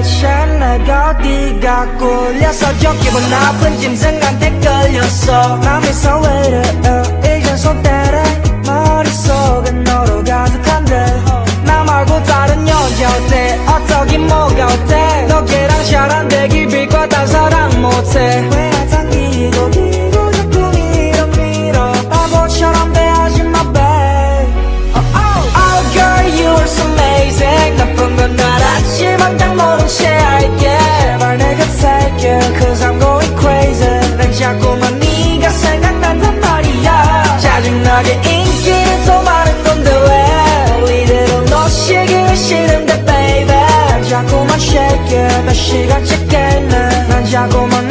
도대체 내가 어디가 꿀려서 저 기분 나쁜 짐승한테 끌렸어 맘에서 왜 이래 이젠 손 떼래 머릿속은 너로 가득한데 나 말고 다른 여자 어때 어떠긴 뭐가 어때 너 걔랑 잘 안 되길 빌고 딴 사랑 못해 왜 날 당기고 기고 자꾸 밀어 바보처럼 대하지 마 babe Oh girl you are so amazing 나쁜 건 알았지만 딱 모른 채 할게 제발 내 곁에 있게 Cause I'm going crazy 난 자꾸만 네가 생각난단 말이야 짜증나게 인기는 더 많은 건데 왜 이대로 놓치기가 싫은데 baby 난 자꾸만 shake it 몇 시간째 깨네 난 자꾸만